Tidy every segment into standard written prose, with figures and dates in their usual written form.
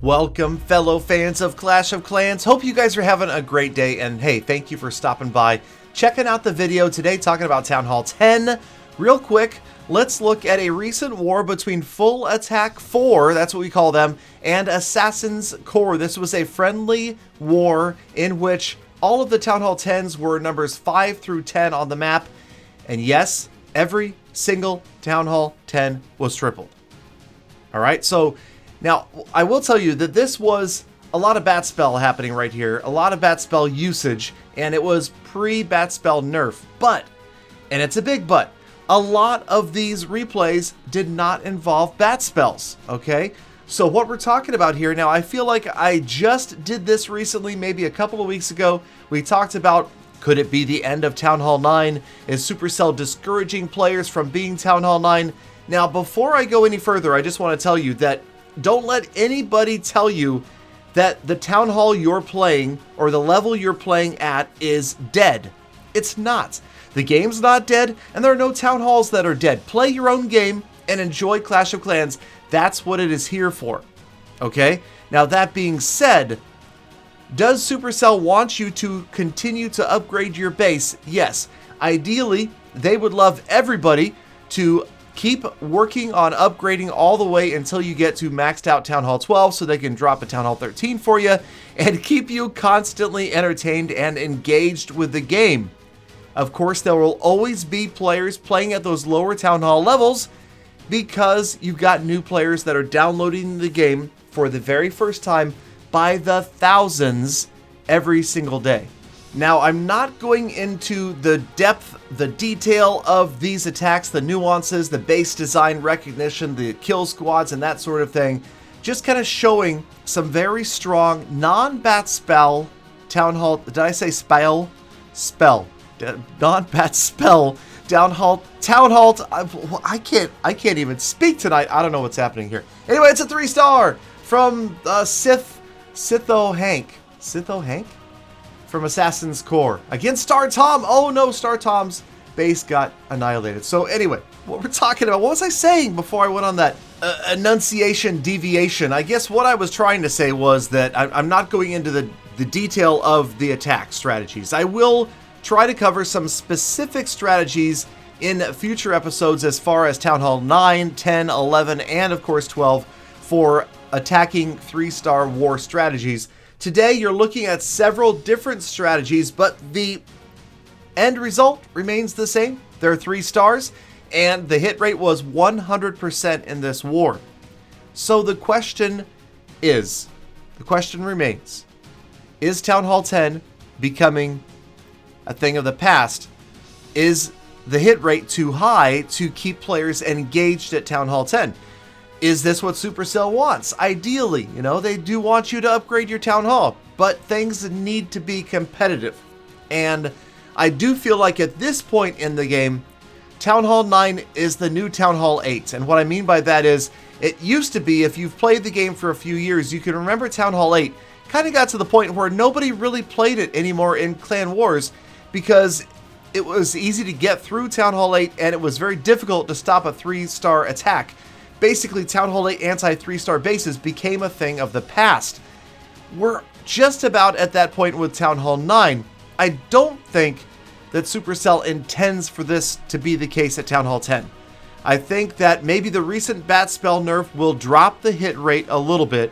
Welcome, fellow fans of Clash of Clans. Hope you guys are having a great day, and hey, thank you for stopping by, checking out the video today, talking about Town Hall 10. Real quick, let's look at a recent war between Full Attack 4, that's what we call them, and Assassin's Core. This was a friendly war in which all of the Town Hall 10s were numbers 5 through 10 on the map, and yes, every single Town Hall 10 was tripled. Alright, so now, I will tell you that this was a lot of bat spell happening right here, a lot of bat spell usage, and it was pre-bat spell nerf. But, and it's a big but, a lot of these replays did not involve bat spells, okay? So what we're talking about here, now I feel like I just did this recently, maybe a couple of weeks ago. We talked about, could it be the end of Town Hall 9? Is Supercell discouraging players from being Town Hall 9? Now, before I go any further, I just want to tell you that don't let anybody tell you that the Town Hall you're playing or the level you're playing at is dead. It's not. The game's not dead, and there are no Town Halls that are dead. Play your own game and enjoy Clash of Clans. That's what it is here for. Okay? Now, that being said, does Supercell want you to continue to upgrade your base? Yes. Ideally, they would love everybody to keep working on upgrading all the way until you get to maxed out Town Hall 12 so they can drop a Town Hall 13 for you and keep you constantly entertained and engaged with the game. Of course, there will always be players playing at those lower Town Hall levels because you've got new players that are downloading the game for the very first time by the thousands every single day. Now, I'm not going into the depth, the detail of these attacks, the nuances, the base design recognition, the kill squads, and that sort of thing. Just kind of showing some very strong non-bat spell Town Hall. Did I say spell? Spell. Non-bat spell Town Hall. I can't even speak tonight. I don't know what's happening here. Anyway, it's a 3-star from Sitho Hank. Sitho Hank? From Assassin's Core against Star Tom. Oh no, Star Tom's base got annihilated. So anyway, what we're talking about, what was I saying before I went on that enunciation deviation? I guess what I was trying to say was that I'm not going into the detail of the attack strategies. I will try to cover some specific strategies in future episodes as far as Town Hall 9, 10, 11, and of course 12 for attacking 3-star war strategies. Today, you're looking at several different strategies, but the end result remains the same. There are 3 stars, and the hit rate was 100% in this war. So the question remains, is Town Hall 10 becoming a thing of the past? Is the hit rate too high to keep players engaged at Town Hall 10? Is this what Supercell wants? Ideally, they do want you to upgrade your Town Hall, but things need to be competitive. And I do feel like at this point in the game, Town Hall 9 is the new Town Hall 8. And what I mean by that is, it used to be, if you've played the game for a few years, you can remember Town Hall 8 kind of got to the point where nobody really played it anymore in Clan Wars because it was easy to get through Town Hall 8 and it was very difficult to stop a 3-star attack. Basically, Town Hall 8 anti-3-star bases became a thing of the past. We're just about at that point with Town Hall 9. I don't think that Supercell intends for this to be the case at Town Hall 10. I think that maybe the recent bat spell nerf will drop the hit rate a little bit,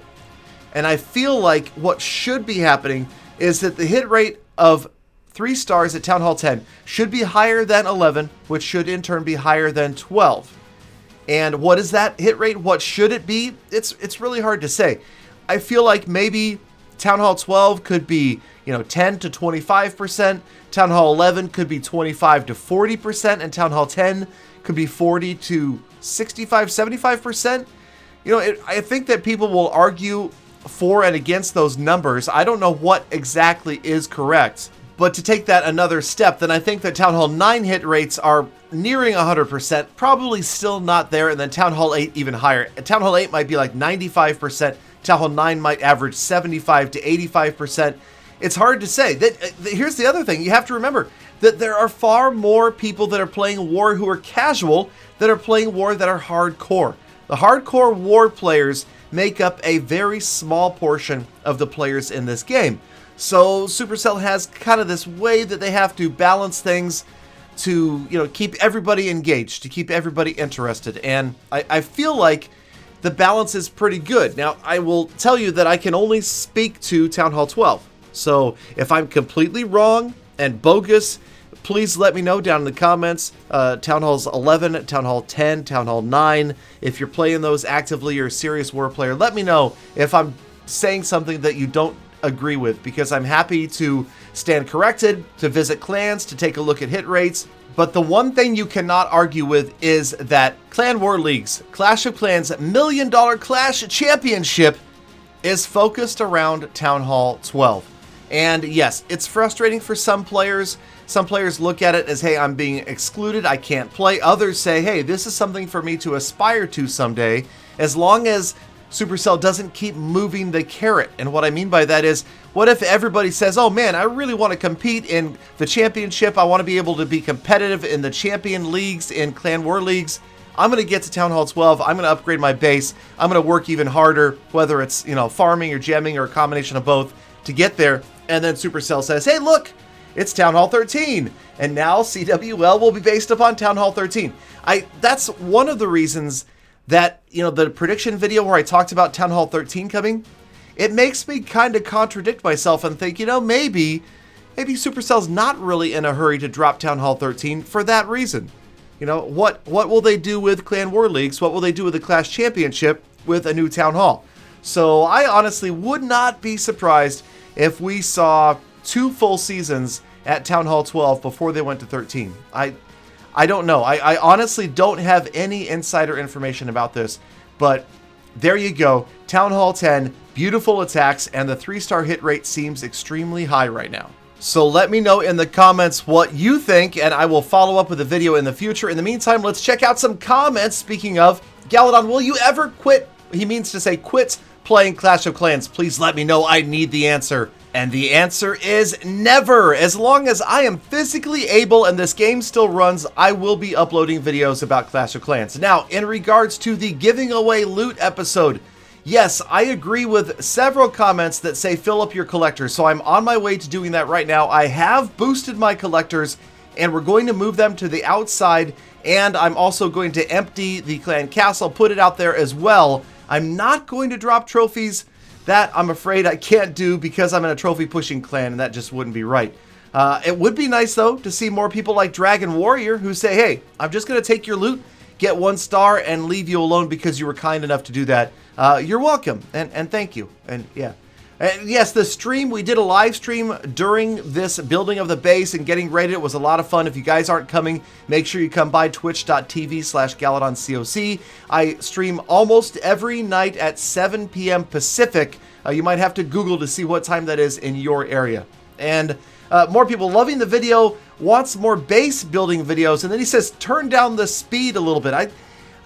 and I feel like what should be happening is that the hit rate of 3 stars at Town Hall 10 should be higher than 11, which should in turn be higher than 12. And what is that hit rate? What should it be? It's really hard to say. I feel like maybe Town Hall 12 could be, 10 to 25%. Town Hall 11 could be 25 to 40%, and Town Hall 10 could be 40 to 65, 75%. I think that people will argue for and against those numbers. I don't know what exactly is correct. But to take that another step, then I think that Town Hall 9 hit rates are nearing 100%, probably still not there, and then Town Hall 8 even higher. Town Hall 8 might be like 95%, Town Hall 9 might average 75 to 85%. It's hard to say. Here's the other thing, you have to remember that there are far more people that are playing War who are casual that are playing War that are hardcore. The hardcore War players, make up a very small portion of the players in this game. So Supercell has kind of this way that they have to balance things to, keep everybody engaged, to keep everybody interested. And I feel like the balance is pretty good. Now, I will tell you that I can only speak to Town Hall 12. So if I'm completely wrong and bogus, please let me know down in the comments. Town Halls 11, Town Hall 10, Town Hall 9. If you're playing those actively, you're a serious war player, let me know if I'm saying something that you don't agree with, because I'm happy to stand corrected, to visit clans, to take a look at hit rates. But the one thing you cannot argue with is that Clan War League's Clash of Clans $1 Million Clash Championship is focused around Town Hall 12. And yes, it's frustrating for some players. Some players look at it as, hey, I'm being excluded, I can't play. Others say, hey, this is something for me to aspire to someday, as long as Supercell doesn't keep moving the carrot. And what I mean by that is, what if everybody says, oh man, I really want to compete in the championship, I want to be able to be competitive in the champion leagues, in Clan War Leagues, I'm going to get to Town Hall 12, I'm going to upgrade my base, I'm going to work even harder, whether it's, farming or gemming or a combination of both to get there. And then Supercell says, hey, look, it's Town Hall 13, and now CWL will be based upon Town Hall 13. That's one of the reasons that, the prediction video where I talked about Town Hall 13 coming, it makes me kind of contradict myself and think, maybe Supercell's not really in a hurry to drop Town Hall 13 for that reason. What will they do with Clan War Leagues? What will they do with the Clash Championship with a new Town Hall? So I honestly would not be surprised if we saw 2 full seasons at Town Hall 12 before they went to 13. I don't know. I honestly don't have any insider information about this, but there you go. Town Hall 10, beautiful attacks, and the 3-star hit rate seems extremely high right now. So let me know in the comments what you think, and I will follow up with a video in the future. In the meantime, let's check out some comments. Speaking of, Galadon, will you ever quit? He means to say quit playing Clash of Clans. Please let me know. I need the answer. And the answer is never. As long as I am physically able and this game still runs, I will be uploading videos about Clash of Clans. Now, in regards to the giving away loot episode, yes, I agree with several comments that say fill up your collectors. So I'm on my way to doing that right now. I have boosted my collectors and we're going to move them to the outside. And I'm also going to empty the clan castle, put it out there as well. I'm not going to drop trophies. That I'm afraid I can't do because I'm in a trophy pushing clan and that just wouldn't be right. It would be nice though to see more people like Dragon Warrior who say, hey, I'm just going to take your loot, get 1 star and leave you alone because you were kind enough to do that. You're welcome and thank you. And yeah. And yes, the stream, we did a live stream during this building of the base and getting ready. It was a lot of fun. If you guys aren't coming, make sure you come by twitch.tv/GaladonCoc. I stream almost every night at 7 p.m. Pacific. You might have to Google to see what time that is in your area. And more people loving the video, wants more base building videos. And then he says, turn down the speed a little bit. I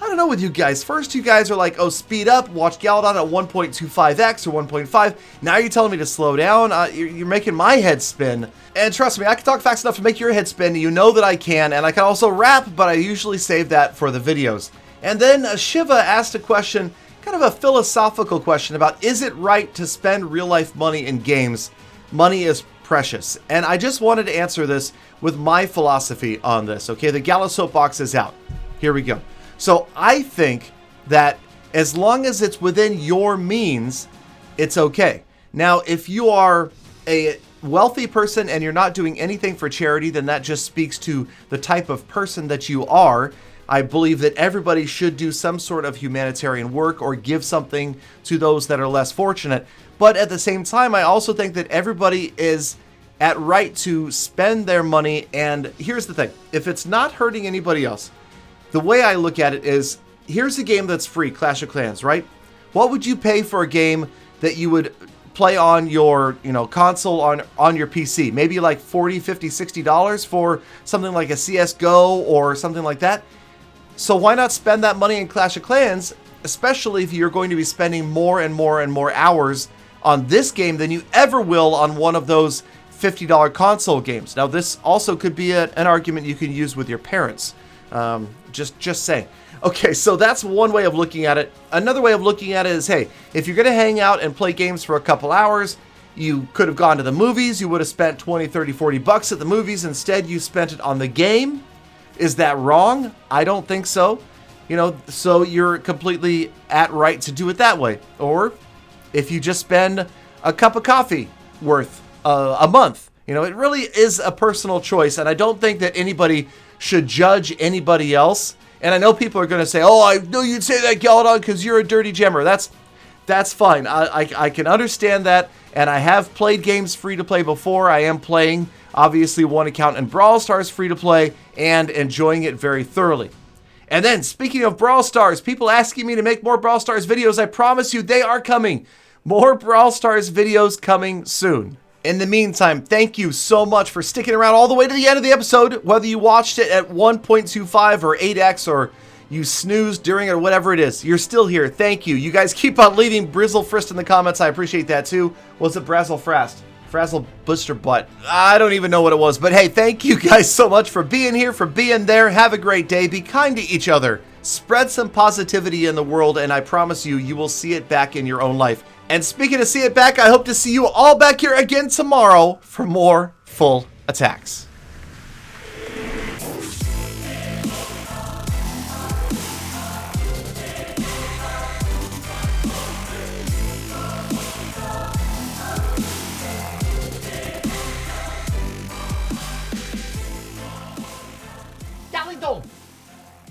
don't know with you guys. First, you guys are like, oh, speed up, watch Galadon at 1.25x or 1.5. Now you're telling me to slow down. You're making my head spin. And trust me, I can talk fast enough to make your head spin. You know that I can. And I can also rap, but I usually save that for the videos. And then Shiva asked a question, kind of a philosophical question about, is it right to spend real life money in games? Money is precious. And I just wanted to answer this with my philosophy on this. Okay, the Gala soapbox is out. Here we go. So I think that as long as it's within your means, it's okay. Now, if you are a wealthy person and you're not doing anything for charity, then that just speaks to the type of person that you are. I believe that everybody should do some sort of humanitarian work or give something to those that are less fortunate. But at the same time, I also think that everybody is at right to spend their money. And here's the thing, if it's not hurting anybody else, the way I look at it is, here's a game that's free, Clash of Clans, right? What would you pay for a game that you would play on your, console on your PC? Maybe like $40, $50, $60 for something like a CSGO or something like that. So why not spend that money in Clash of Clans, especially if you're going to be spending more and more and more hours on this game than you ever will on one of those $50 console games. Now, this also could be an argument you can use with your parents. Just saying. Okay, so that's one way of looking at it. Another way of looking at it is, hey, if you're going to hang out and play games for a couple hours, you could have gone to the movies. You would have spent 20, 30, 40 bucks at the movies. Instead, you spent it on the game. Is that wrong? I don't think so. You know, so you're completely at right to do it that way. Or if you just spend a cup of coffee worth a month, you know, it really is a personal choice. And I don't think that anybody should judge anybody else. And I know people are going to say, oh, I know you'd say that, Galadon, because you're a dirty gemmer. That's fine. I can understand that. And I have played games free to play before. I am playing, obviously, one account in Brawl Stars free to play and enjoying it very thoroughly. And then, speaking of Brawl Stars, people asking me to make more Brawl Stars videos, I promise you they are coming. More Brawl Stars videos coming soon. In the meantime, thank you so much for sticking around all the way to the end of the episode, whether you watched it at 1.25 or 8x or you snoozed during it or whatever it is. You're still here. Thank you. You guys keep on leaving Brizzlefrist in the comments. I appreciate that too. Was it Brazzlefrast? Frazzle Booster Butt. I don't even know what it was. But hey, thank you guys so much for being here, for being there. Have a great day. Be kind to each other. Spread some positivity in the world, and I promise you, you will see it back in your own life. And speaking of see it back, I hope to see you all back here again tomorrow for more full attacks.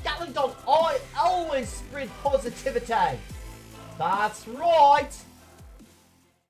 Galadon, I always spread positivity. That's right.